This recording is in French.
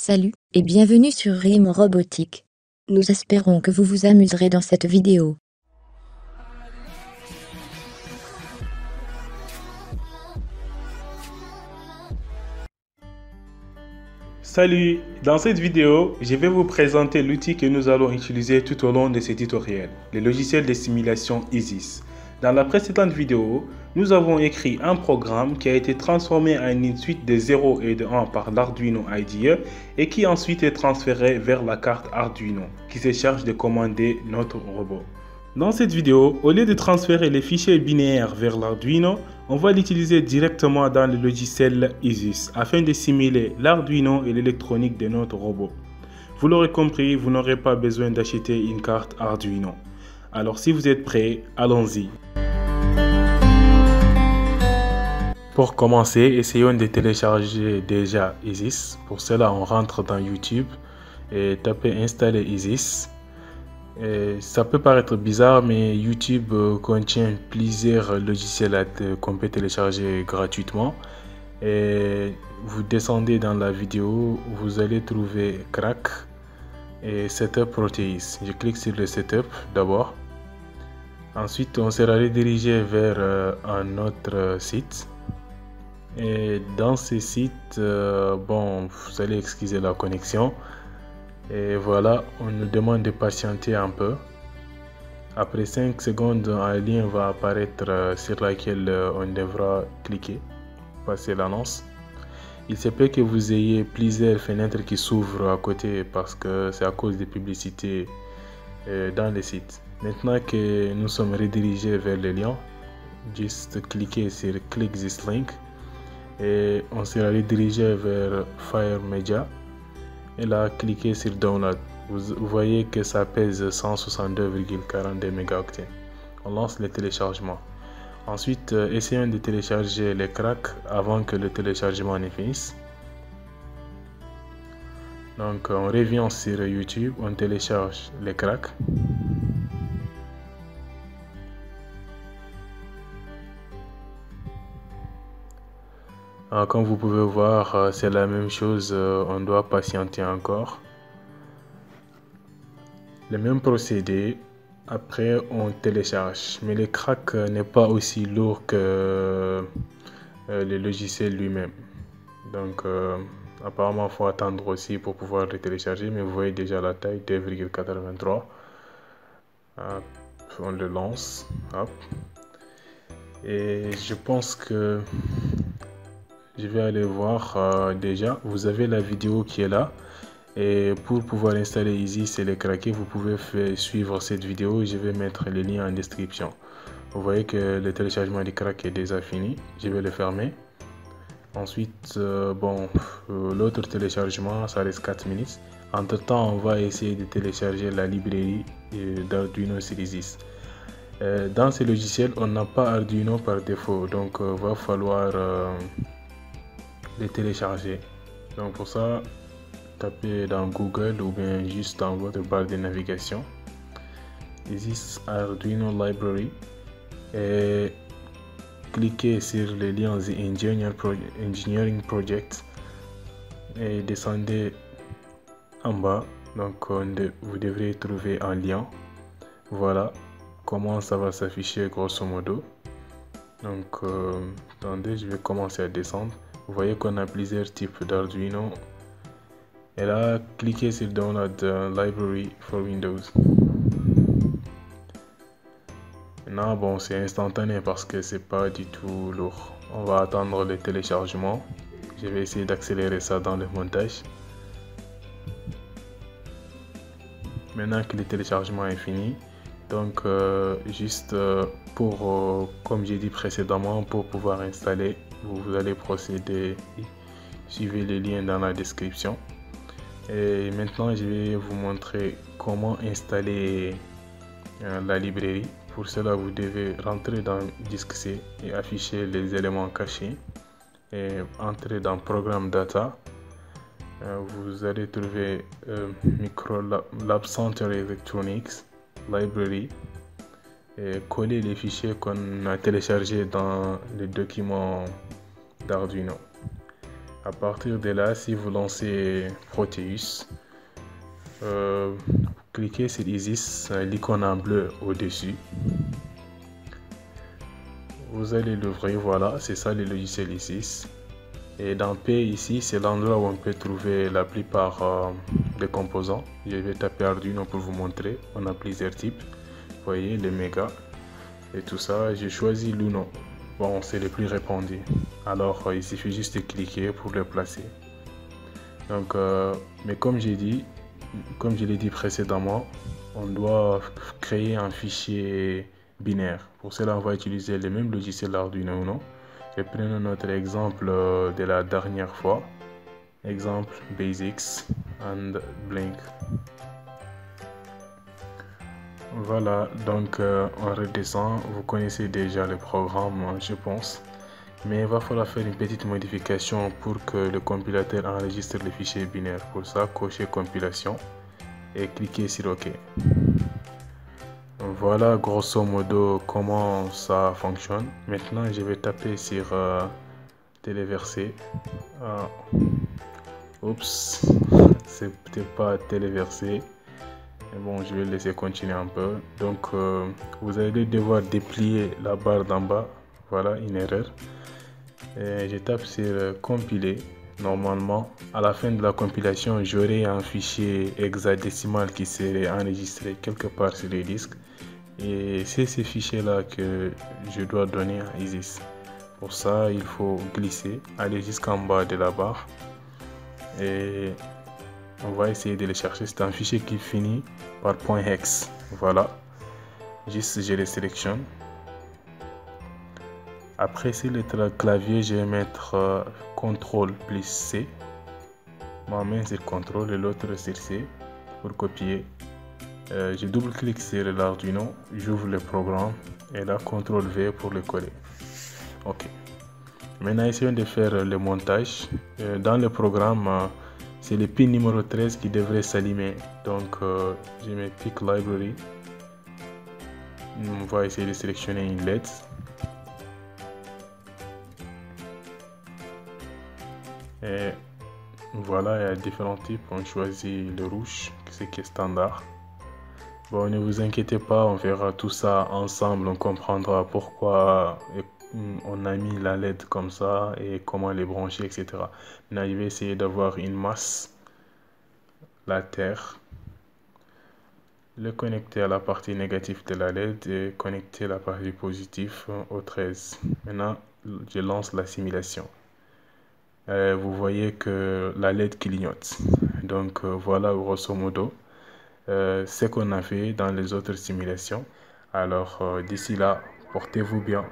Salut et bienvenue sur Rime Robotique. Nous espérons que vous vous amuserez dans cette vidéo. Salut, dans cette vidéo, je vais vous présenter l'outil que nous allons utiliser tout au long de ce tutoriel, le logiciel de simulation Isis. Dans la précédente vidéo, nous avons écrit un programme qui a été transformé en une suite de 0 et de 1 par l'Arduino IDE et qui ensuite est transféré vers la carte Arduino qui se charge de commander notre robot. Dans cette vidéo, au lieu de transférer les fichiers binaires vers l'Arduino, on va l'utiliser directement dans le logiciel Isis afin de simuler l'Arduino et l'électronique de notre robot. Vous l'aurez compris, vous n'aurez pas besoin d'acheter une carte Arduino. Alors si vous êtes prêts, allons-y. Pour commencer, essayons de télécharger déjà Isis. Pour cela, on rentre dans YouTube et tapez installer Isis. Ça peut paraître bizarre, mais YouTube contient plusieurs logiciels qu'on peut télécharger gratuitement. Et vous descendez dans la vidéo, vous allez trouver Crack et Setup Proteus. Je clique sur le Setup d'abord. Ensuite, on sera redirigé vers un autre site. Et dans ce site, vous allez excuser la connexion. Et voilà, on nous demande de patienter un peu. Après 5 secondes, un lien va apparaître sur lequel on devra cliquer, passer l'annonce. Il se peut que vous ayez plusieurs fenêtres qui s'ouvrent à côté parce que c'est à cause des publicités dans le site. Maintenant que nous sommes redirigés vers le lien, juste cliquez sur Click this link et on sera redirigé vers Fire Media. Et là, cliquez sur Download. Vous voyez que ça pèse 162,42 mégaoctets. On lance le téléchargement. Ensuite, essayons de télécharger les cracks avant que le téléchargement ne finisse. Donc, on revient sur YouTube, on télécharge les cracks. Comme vous pouvez voir, c'est la même chose, on doit patienter encore. Le même procédé, après on télécharge, mais le crack n'est pas aussi lourd que le logiciel lui-même. Donc apparemment il faut attendre aussi pour pouvoir le télécharger, mais vous voyez déjà la taille 2,83. On le lance, hop. Et je pense que je vais aller voir déjà, vous avez la vidéo qui est là. Et pour pouvoir installer Isis et les craquer, vous pouvez suivre cette vidéo. Je vais mettre les liens en description. Vous voyez que le téléchargement du crack est déjà fini. Je vais le fermer. Ensuite, l'autre téléchargement, ça reste 4 minutes. Entre temps, on va essayer de télécharger la librairie d'Arduino sur Isis. Dans ce logiciel, on n'a pas Arduino par défaut. Donc, va falloir les télécharger. Donc, pour ça, tapez dans Google ou bien juste dans votre barre de navigation Isis Arduino Library et cliquez sur le lien The Engineering Project et descendez en bas. Donc vous devrez trouver un lien. Voilà comment ça va s'afficher grosso modo. Donc attendez, je vais commencer à descendre. Vous voyez qu'on a plusieurs types d'Arduino. Et là, cliquez sur Download Library for Windows. Maintenant, c'est instantané parce que c'est pas du tout lourd. On va attendre le téléchargement. Je vais essayer d'accélérer ça dans le montage. Maintenant que le téléchargement est fini, donc comme j'ai dit précédemment, pour pouvoir installer, vous allez procéder. Suivez les liens dans la description. Et maintenant, je vais vous montrer comment installer la librairie. Pour cela, vous devez rentrer dans Disque C et afficher les éléments cachés. Et entrer dans Programme Data. Vous allez trouver Micro Lab Center Electronics Library et coller les fichiers qu'on a téléchargés dans les documents d'Arduino. À partir de là, si vous lancez Proteus, cliquez sur Isis, l'icône en bleu au-dessus. Vous allez l'ouvrir, voilà, c'est ça le logiciel Isis. Et dans P ici, c'est l'endroit où on peut trouver la plupart des composants. Je vais taper Arduino pour vous montrer. On a plusieurs types. Vous voyez, les mégas et tout ça. J'ai choisi l'Uno. Bon, c'est le plus répandu. Alors, il suffit juste de cliquer pour le placer. Donc, mais comme je l'ai dit précédemment, on doit créer un fichier binaire. Pour cela, on va utiliser le même logiciel Arduino Uno. Et prenons notre exemple de la dernière fois. Exemple Basics and Blink. Voilà, donc on redescend. Vous connaissez déjà le programme, je pense. Mais il va falloir faire une petite modification pour que le compilateur enregistre le fichier binaire. Pour ça, cochez compilation et cliquez sur OK. Voilà grosso modo comment ça fonctionne. Maintenant, je vais taper sur téléverser. Oups, c'est peut-être pas téléversé. Mais bon, je vais laisser continuer un peu. Donc, vous allez devoir déplier la barre d'en bas. Voilà, une erreur. Et je tape sur compiler. Normalement, à la fin de la compilation, j'aurai un fichier hexadécimal qui serait enregistré quelque part sur le disque. Et c'est ce fichier-là que je dois donner à Isis. Pour ça, il faut glisser, aller jusqu'en bas de la barre. Et on va essayer de le chercher. C'est un fichier qui finit par .hex. Voilà. Juste, je le sélectionne. Après, sur le clavier, je vais mettre CTRL plus C. Ma main sur CTRL et l'autre sur C pour copier. Je double-clique sur l'Arduino, j'ouvre le programme et là CTRL V pour le coller. Ok. Maintenant, essayons de faire le montage. Dans le programme, c'est le pin numéro 13 qui devrait s'allumer. Donc, je mets Pick Library. On va essayer de sélectionner une LED. Et voilà, il y a différents types. On choisit le rouge, ce qui est standard. Bon, ne vous inquiétez pas, on verra tout ça ensemble. On comprendra pourquoi on a mis la LED comme ça et comment les brancher, etc. Maintenant, je vais essayer d'avoir une masse, la Terre, le connecter à la partie négative de la LED et connecter la partie positive au 13. Maintenant, je lance la simulation. Vous voyez que la LED clignote. Donc voilà grosso modo ce qu'on a fait dans les autres simulations. Alors d'ici là, portez-vous bien.